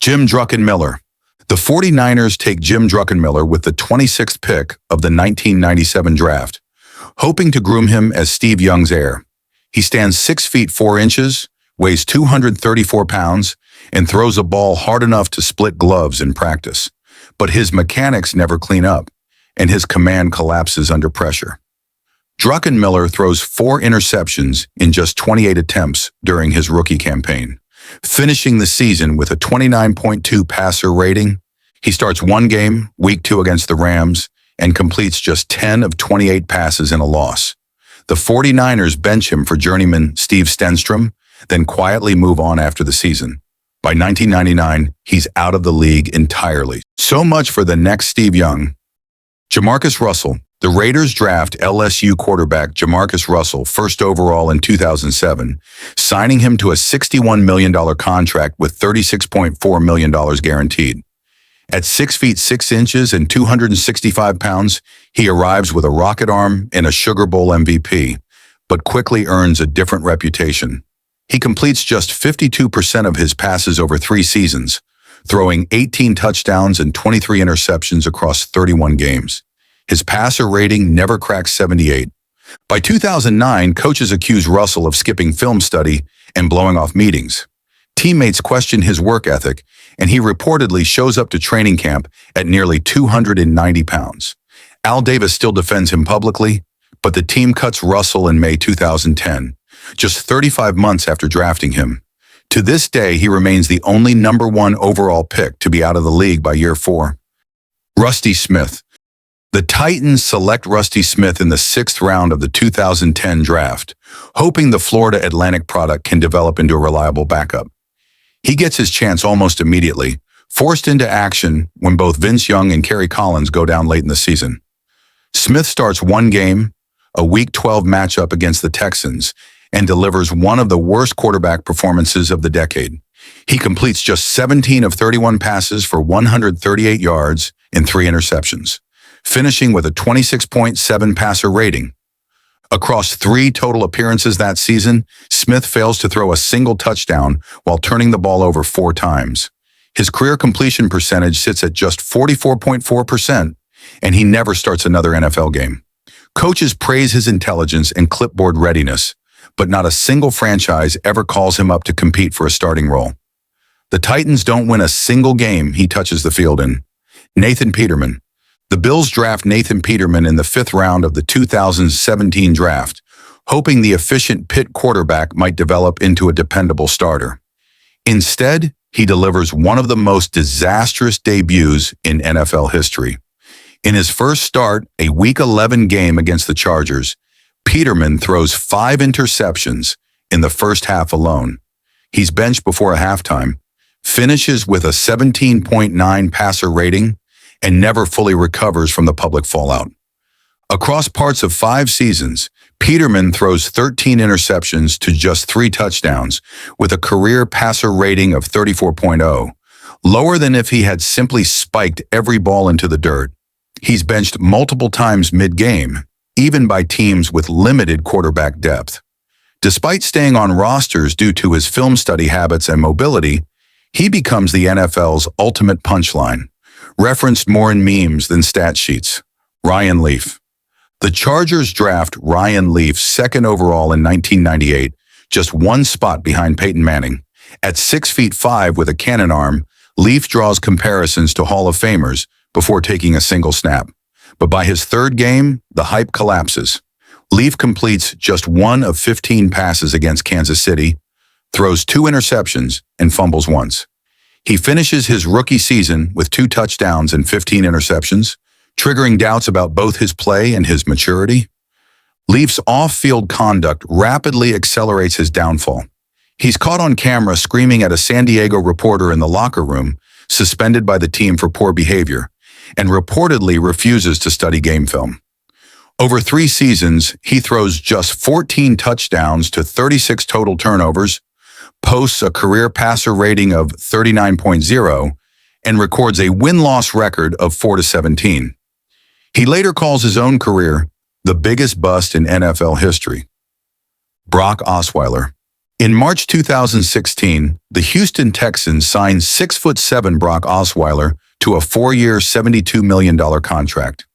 Jim Druckenmiller. The 49ers take Jim Druckenmiller with the 26th pick of the 1997 draft, hoping to groom him as Steve Young's heir. He stands 6 feet 4 inches, weighs 234 pounds, and throws a ball hard enough to split gloves in practice. But his mechanics never clean up, and his command collapses under pressure. Druckenmiller throws 4 interceptions in just 28 attempts during his rookie campaign, finishing the season with a 29.2 passer rating. He starts one game, week 2 against the Rams, and completes just 10 of 28 passes in a loss. The 49ers bench him for journeyman Steve Stenstrom, then quietly move on after the season. By 1999, he's out of the league entirely. So much for the next Steve Young. Jamarcus Russell. The Raiders draft LSU quarterback Jamarcus Russell first overall in 2007, signing him to a $61 million contract with $36.4 million guaranteed. At 6 feet 6 inches and 265 pounds, he arrives with a rocket arm and a Sugar Bowl MVP, but quickly earns a different reputation. He completes just 52% of his passes over 3 seasons, throwing 18 touchdowns and 23 interceptions across 31 games. His passer rating never cracks 78. By 2009, coaches accuse Russell of skipping film study and blowing off meetings. Teammates question his work ethic, and he reportedly shows up to training camp at nearly 290 pounds. Al Davis still defends him publicly, but the team cuts Russell in May 2010, just 35 months after drafting him. To this day, he remains the only number 1 overall pick to be out of the league by year 4. Rusty Smith. The Titans select Rusty Smith in the 6th round of the 2010 draft, hoping the Florida Atlantic product can develop into a reliable backup. He gets his chance almost immediately, forced into action when both Vince Young and Kerry Collins go down late in the season. Smith starts one game, a Week 12 matchup against the Texans, and delivers one of the worst quarterback performances of the decade. He completes just 17 of 31 passes for 138 yards and 3 interceptions, finishing with a 26.7 passer rating. Across 3 total appearances that season, Smith fails to throw a single touchdown while turning the ball over 4 times. His career completion percentage sits at just 44.4%, and he never starts another NFL game. Coaches praise his intelligence and clipboard readiness, but not a single franchise ever calls him up to compete for a starting role. The Titans don't win a single game he touches the field in. Nathan Peterman. The Bills draft Nathan Peterman in the 5th round of the 2017 draft, hoping the efficient Pitt quarterback might develop into a dependable starter. Instead, he delivers one of the most disastrous debuts in NFL history. In his first start, a Week 11 game against the Chargers, Peterman throws 5 interceptions in the first half alone. He's benched before a halftime, finishes with a 17.9 passer rating, and never fully recovers from the public fallout. Across parts of 5 seasons, Peterman throws 13 interceptions to just 3 touchdowns, with a career passer rating of 34.0, lower than if he had simply spiked every ball into the dirt. He's benched multiple times mid-game, even by teams with limited quarterback depth. Despite staying on rosters due to his film study habits and mobility, he becomes the NFL's ultimate punchline, referenced more in memes than stat sheets. Ryan Leaf. The Chargers draft Ryan Leaf 2nd overall in 1998, just 1 spot behind Peyton Manning. At 6 feet 5 with a cannon arm, Leaf draws comparisons to Hall of Famers before taking a single snap. But by his 3rd game, the hype collapses. Leaf completes just 1 of 15 passes against Kansas City, throws 2 interceptions, and fumbles once. He finishes his rookie season with 2 touchdowns and 15 interceptions, triggering doubts about both his play and his maturity. Leaf's off-field conduct rapidly accelerates his downfall. He's caught on camera screaming at a San Diego reporter in the locker room, suspended by the team for poor behavior, and reportedly refuses to study game film. Over 3 seasons, he throws just 14 touchdowns to 36 total turnovers, posts a career passer rating of 39.0, and records a win-loss record of 4-17. He later calls his own career the biggest bust in NFL history. Brock Osweiler. In March 2016, the Houston Texans signed 6'7" Brock Osweiler to a 4-year, $72 million contract.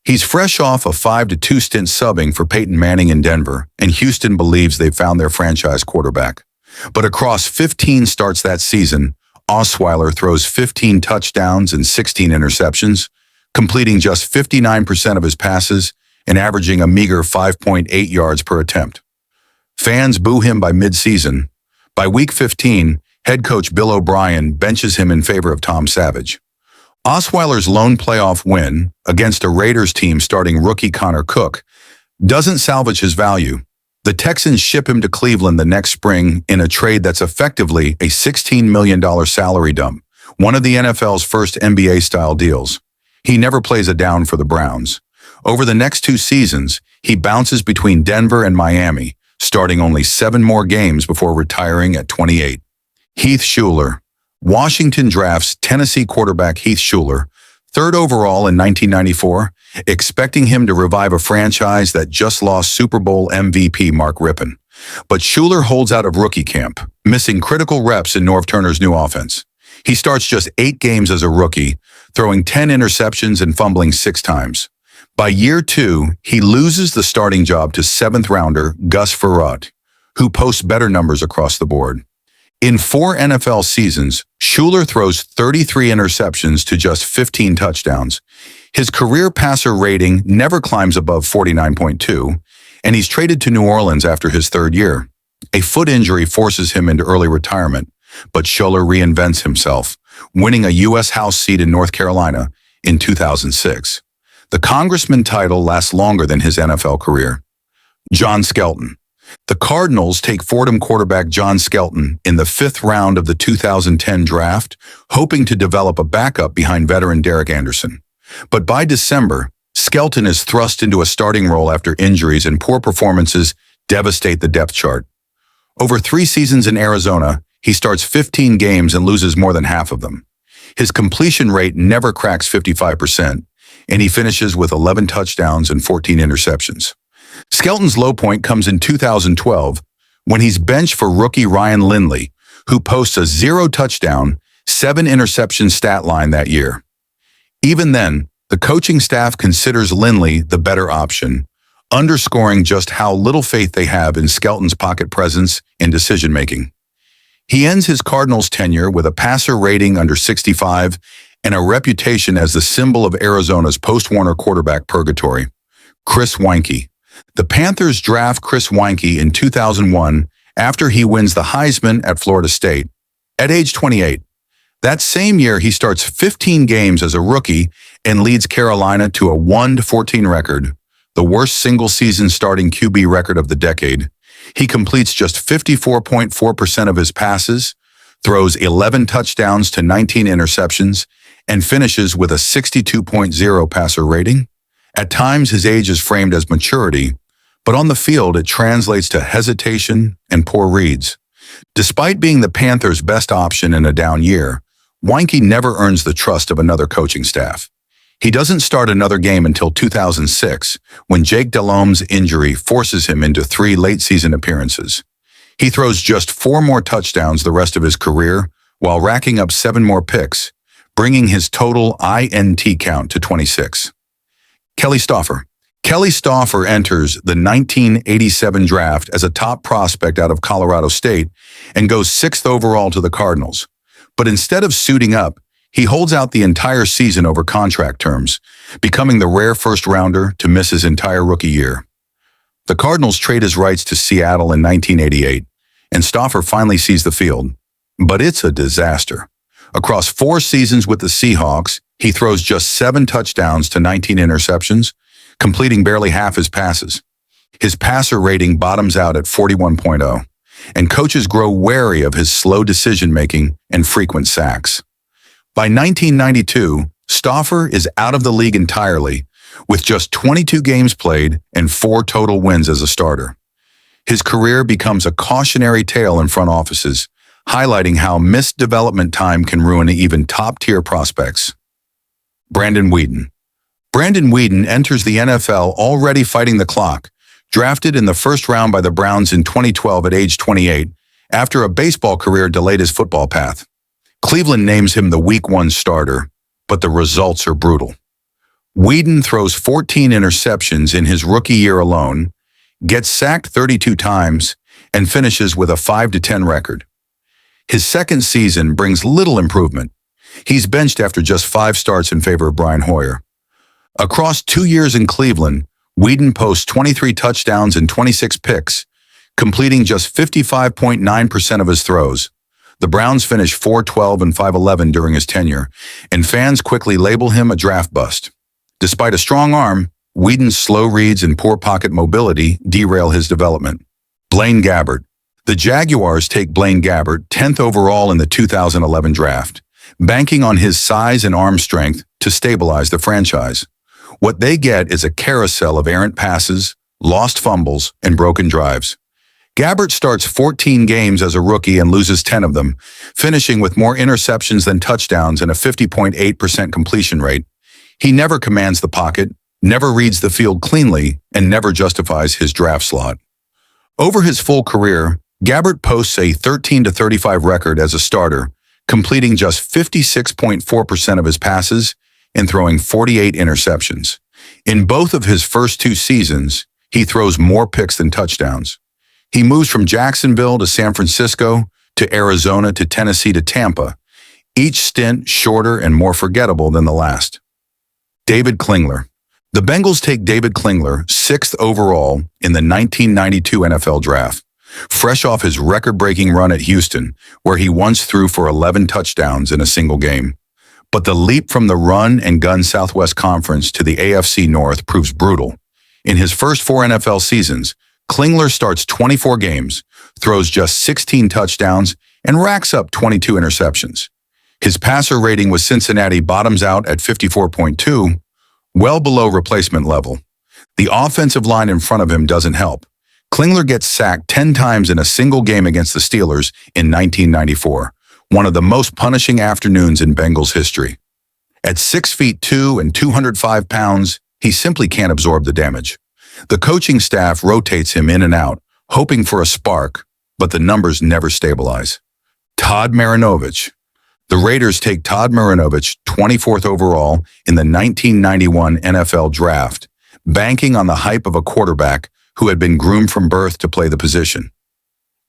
He's fresh off a 5-2 stint subbing for Peyton Manning in Denver, and Houston believes they've found their franchise quarterback. But across 15 starts that season, Osweiler throws 15 touchdowns and 16 interceptions, completing just 59% of his passes and averaging a meager 5.8 yards per attempt. Fans boo him by mid-season. By week 15, head coach Bill O'Brien benches him in favor of Tom Savage. Osweiler's lone playoff win against a Raiders team starting rookie Connor Cook doesn't salvage his value. The Texans ship him to Cleveland the next spring in a trade that's effectively a $16 million salary dump, one of the NFL's first NBA-style deals. He never plays a down for the Browns. Over the next 2 seasons, he bounces between Denver and Miami, starting only 7 more games before retiring at 28. Heath Shuler. Washington drafts Tennessee quarterback Heath Shuler, 3rd overall in 1994, expecting him to revive a franchise that just lost Super Bowl MVP Mark Rippon. But Shuler holds out of rookie camp, missing critical reps in Norv Turner's new offense. He starts just 8 games as a rookie, throwing 10 interceptions and fumbling 6 times. By year 2, he loses the starting job to 7th-rounder Gus Frerotte, who posts better numbers across the board. In 4 NFL seasons, Shuler throws 33 interceptions to just 15 touchdowns. His career passer rating never climbs above 49.2, and he's traded to New Orleans after his 3rd year. A foot injury forces him into early retirement, but Shuler reinvents himself, winning a U.S. House seat in North Carolina in 2006. The congressman title lasts longer than his NFL career. John Skelton. The Cardinals take Fordham quarterback John Skelton in the 5th round of the 2010 draft, hoping to develop a backup behind veteran Derek Anderson. But by December, Skelton is thrust into a starting role after injuries and poor performances devastate the depth chart. Over 3 seasons in Arizona, he starts 15 games and loses more than half of them. His completion rate never cracks 55%, and he finishes with 11 touchdowns and 14 interceptions. Skelton's low point comes in 2012 when he's benched for rookie Ryan Lindley, who posts a 0 touchdown, 7 interception stat line that year. Even then, the coaching staff considers Lindley the better option, underscoring just how little faith they have in Skelton's pocket presence and decision-making. He ends his Cardinals tenure with a passer rating under 65 and a reputation as the symbol of Arizona's post-Warner quarterback purgatory. Chris Weinke. The Panthers draft Chris Weinke in 2001 after he wins the Heisman at Florida State. At age 28, that same year he starts 15 games as a rookie and leads Carolina to a 1-14 record, the worst single-season starting QB record of the decade. He completes just 54.4% of his passes, throws 11 touchdowns to 19 interceptions, and finishes with a 62.0 passer rating. At times, his age is framed as maturity, but on the field, it translates to hesitation and poor reads. Despite being the Panthers' best option in a down year, Weinke never earns the trust of another coaching staff. He doesn't start another game until 2006, when Jake Delhomme's injury forces him into 3 late-season appearances. He throws just 4 more touchdowns the rest of his career, while racking up 7 more picks, bringing his total INT count to 26. Kelly Stauffer. Kelly Stauffer enters the 1987 draft as a top prospect out of Colorado State and goes 6th overall to the Cardinals. But instead of suiting up, he holds out the entire season over contract terms, becoming the rare first-rounder to miss his entire rookie year. The Cardinals trade his rights to Seattle in 1988, and Stauffer finally sees the field. But it's a disaster. Across 4 seasons with the Seahawks, he throws just 7 touchdowns to 19 interceptions, completing barely half his passes. His passer rating bottoms out at 41.0, and coaches grow wary of his slow decision-making and frequent sacks. By 1992, Stauffer is out of the league entirely, with just 22 games played and 4 total wins as a starter. His career becomes a cautionary tale in front offices, highlighting how missed development time can ruin even top-tier prospects. Brandon Weeden. Brandon Weeden enters the NFL already fighting the clock. Drafted in the 1st round by the Browns in 2012 at age 28, after a baseball career delayed his football path. Cleveland names him the Week 1 starter, but the results are brutal. Weeden throws 14 interceptions in his rookie year alone, gets sacked 32 times, and finishes with a 5-10 record. His second season brings little improvement. He's benched after just 5 starts in favor of Brian Hoyer. Across 2 years in Cleveland, Weeden posts 23 touchdowns and 26 picks, completing just 55.9% of his throws. The Browns finish 4-12 and 5-11 during his tenure, and fans quickly label him a draft bust. Despite a strong arm, Weeden's slow reads and poor pocket mobility derail his development. Blaine Gabbert. The Jaguars take Blaine Gabbert 10th overall in the 2011 draft, banking on his size and arm strength to stabilize the franchise. What they get is a carousel of errant passes, lost fumbles, and broken drives. Gabbert starts 14 games as a rookie and loses 10 of them, finishing with more interceptions than touchdowns and a 50.8% completion rate. He never commands the pocket, never reads the field cleanly, and never justifies his draft slot. Over his full career, Gabbert posts a 13-35 record as a starter, completing just 56.4% of his passes and throwing 48 interceptions. In both of his first 2 seasons, he throws more picks than touchdowns. He moves from Jacksonville to San Francisco, to Arizona, to Tennessee, to Tampa, each stint shorter and more forgettable than the last. David Klingler. The Bengals take David Klingler 6th overall in the 1992 NFL Draft, fresh off his record-breaking run at Houston, where he once threw for 11 touchdowns in a single game. But the leap from the run-and-gun Southwest Conference to the AFC North proves brutal. In his first 4 NFL seasons, Klingler starts 24 games, throws just 16 touchdowns, and racks up 22 interceptions. His passer rating with Cincinnati bottoms out at 54.2, well below replacement level. The offensive line in front of him doesn't help. Klingler gets sacked 10 times in a single game against the Steelers in 1994, one of the most punishing afternoons in Bengals history. At 6'2" and 205 pounds, he simply can't absorb the damage. The coaching staff rotates him in and out, hoping for a spark, but the numbers never stabilize. Todd Marinovich. The Raiders take Todd Marinovich 24th overall in the 1991 NFL Draft, banking on the hype of a quarterback who had been groomed from birth to play the position.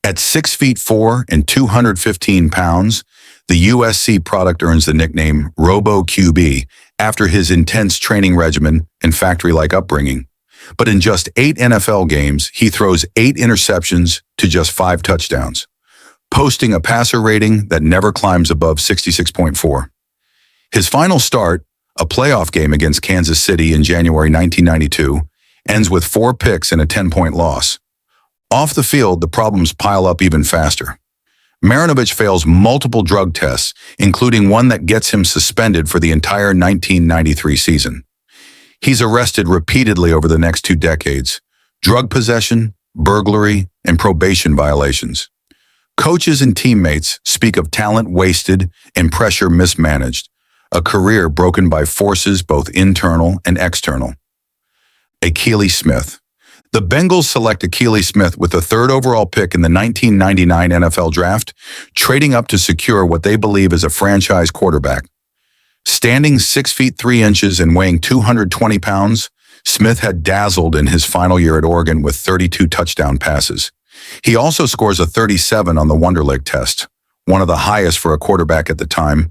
At 6'4" and 215 pounds, the USC product earns the nickname Robo QB after his intense training regimen and factory-like upbringing. But in just 8 NFL games, he throws 8 interceptions to just 5 touchdowns, posting a passer rating that never climbs above 66.4. His final start, a playoff game against Kansas City in January 1992, ends with 4 picks and a 10-point loss. Off the field, the problems pile up even faster. Marinovich fails multiple drug tests, including one that gets him suspended for the entire 1993 season. He's arrested repeatedly over the next 2 decades: drug possession, burglary, and probation violations. Coaches and teammates speak of talent wasted and pressure mismanaged, a career broken by forces both internal and external. Akili Smith. The Bengals select Akili Smith with the 3rd overall pick in the 1999 NFL Draft, trading up to secure what they believe is a franchise quarterback. Standing 6'3" and weighing 220 pounds, Smith had dazzled in his final year at Oregon with 32 touchdown passes. He also scores a 37 on the Wonderlic test, one of the highest for a quarterback at the time,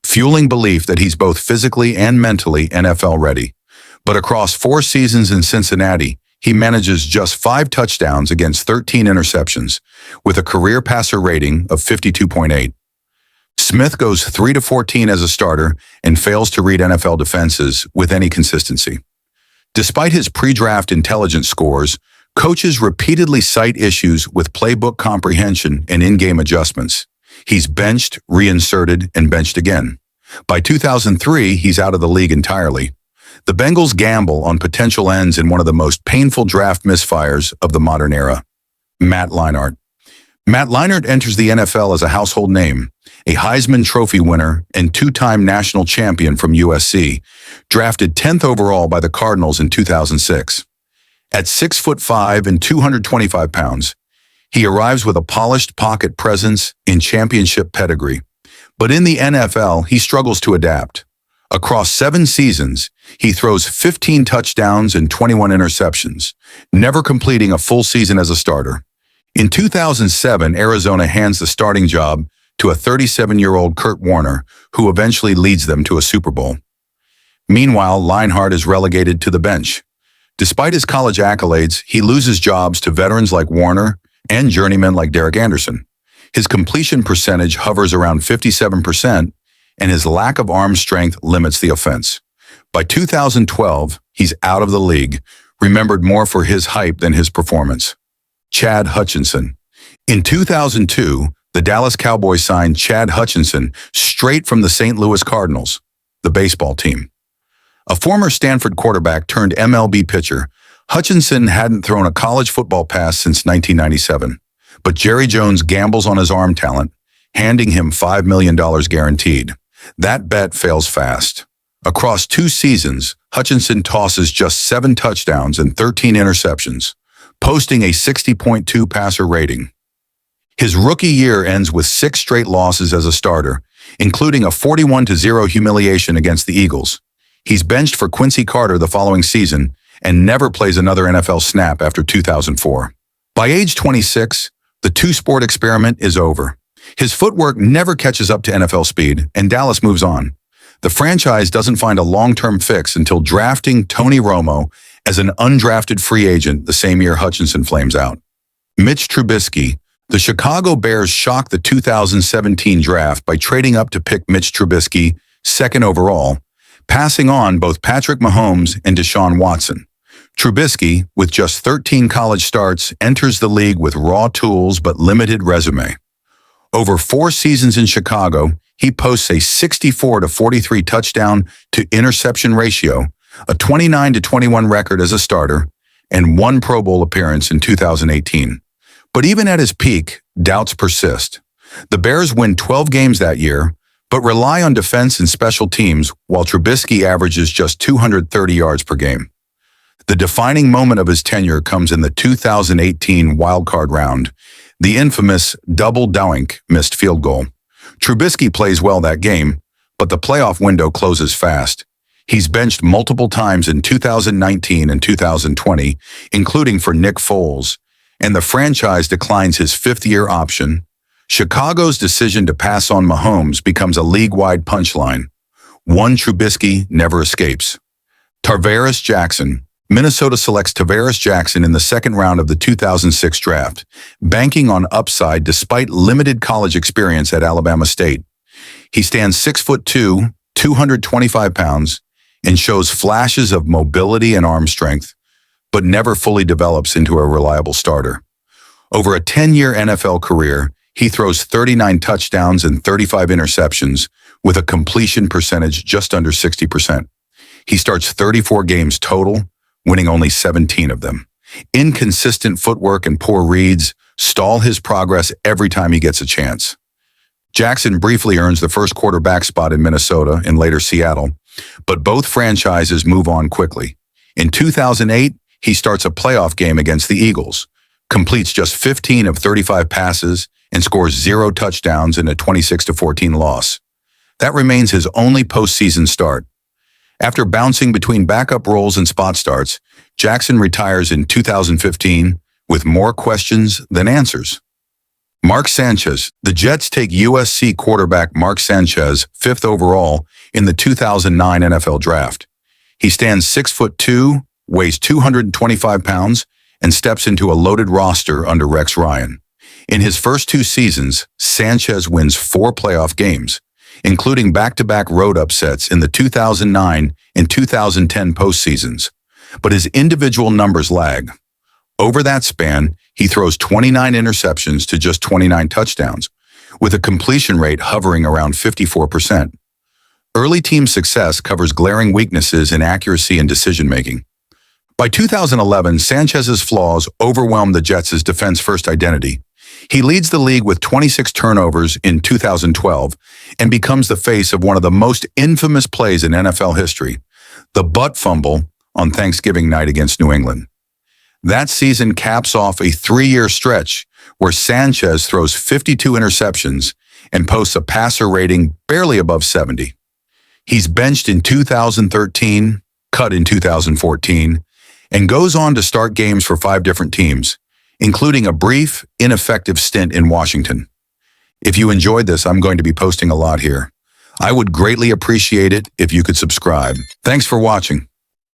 fueling belief that he's both physically and mentally NFL ready. But across 4 seasons in Cincinnati, he manages just 5 touchdowns against 13 interceptions, with a career passer rating of 52.8. Smith goes 3-14 as a starter and fails to read NFL defenses with any consistency. Despite his pre-draft intelligence scores, coaches repeatedly cite issues with playbook comprehension and in-game adjustments. He's benched, reinserted, and benched again. By 2003, he's out of the league entirely. The Bengals gamble on potential ends in one of the most painful draft misfires of the modern era. Matt Leinart. Matt Leinart enters the NFL as a household name, a Heisman Trophy winner and 2-time national champion from USC, drafted 10th overall by the Cardinals in 2006. At 6'5" and 225 pounds, He arrives with a polished pocket presence in championship pedigree. But in the NFL, he struggles to adapt. Across 7 seasons, he throws 15 touchdowns and 21 interceptions, never completing a full season as a starter. In 2007, Arizona hands the starting job to a 37-year-old Kurt Warner, who eventually leads them to a Super Bowl. Meanwhile, Leinart is relegated to the bench. Despite his college accolades, he loses jobs to veterans like Warner and journeymen like Derek Anderson. His completion percentage hovers around 57%, and his lack of arm strength limits the offense. By 2012, he's out of the league, remembered more for his hype than his performance. Chad Hutchinson. In 2002, the Dallas Cowboys signed Chad Hutchinson straight from the St. Louis Cardinals, the baseball team. A former Stanford quarterback turned MLB pitcher, Hutchinson hadn't thrown a college football pass since 1997, but Jerry Jones gambles on his arm talent, handing him $5 million guaranteed. That bet fails fast. Across 2 seasons, Hutchinson tosses just 7 touchdowns and 13 interceptions, posting a 60.2 passer rating. His rookie year ends with 6 straight losses as a starter, including a 41-0 humiliation against the Eagles. He's benched for Quincy Carter the following season and never plays another NFL snap after 2004. By age 26, the 2-sport experiment is over. His footwork never catches up to NFL speed, and Dallas moves on. The franchise doesn't find a long-term fix until drafting Tony Romo as an undrafted free agent the same year Hutchinson flames out. Mitch Trubisky. The Chicago Bears shocked the 2017 draft by trading up to pick Mitch Trubisky, 2nd overall, passing on both Patrick Mahomes and Deshaun Watson. Trubisky, with just 13 college starts, enters the league with raw tools but limited resume. Over 4 seasons in Chicago, he posts a 64-43 touchdown to interception ratio, a 29-21 record as a starter, and 1 Pro Bowl appearance in 2018. But even at his peak, doubts persist. The Bears win 12 games that year, but rely on defense and special teams while Trubisky averages just 230 yards per game. The defining moment of his tenure comes in the 2018 wildcard round, the infamous double doink missed field goal. Trubisky plays well that game, but the playoff window closes fast. He's benched multiple times in 2019 and 2020, including for Nick Foles, and the franchise declines his 5th-year option. Chicago's decision to pass on Mahomes becomes a league-wide punchline. One Trubisky never escapes. Tarvaris Jackson. Minnesota selects Tarvaris Jackson in the 2nd round of the 2006 draft, banking on upside despite limited college experience at Alabama State. He stands 6'2", 225 pounds, and shows flashes of mobility and arm strength, but never fully develops into a reliable starter. Over a 10-year NFL career, he throws 39 touchdowns and 35 interceptions with a completion percentage just under 60%. He starts 34 games total, winning only 17 of them. Inconsistent footwork and poor reads stall his progress every time he gets a chance. Jackson briefly earns the first quarterback spot in Minnesota and later Seattle, but both franchises move on quickly. In 2008, he starts a playoff game against the Eagles, completes just 15 of 35 passes, and scores 0 touchdowns in a 26-14 loss. That remains his only postseason start. After bouncing between backup roles and spot starts, Jackson retires in 2015 with more questions than answers. Mark Sanchez. The Jets take USC quarterback Mark Sanchez 5th overall in the 2009 NFL Draft. He stands 6'2", weighs 225 pounds, and steps into a loaded roster under Rex Ryan. In his first 2 seasons, Sanchez wins 4 playoff games, including back-to-back road upsets in the 2009 and 2010 postseasons. But his individual numbers lag. Over that span, he throws 29 interceptions to just 29 touchdowns, with a completion rate hovering around 54%. Early team success covers glaring weaknesses in accuracy and decision-making. By 2011, Sanchez's flaws overwhelm the Jets' defense-first identity. He leads the league with 26 turnovers in 2012 and becomes the face of one of the most infamous plays in NFL history, the butt fumble on Thanksgiving night against New England. That season caps off a 3-year stretch where Sanchez throws 52 interceptions and posts a passer rating barely above 70. He's benched in 2013, cut in 2014, and goes on to start games for 5 different teams, including a brief, ineffective stint in Washington. If you enjoyed this, I'm going to be posting a lot here. I would greatly appreciate it if you could subscribe. Thanks for watching.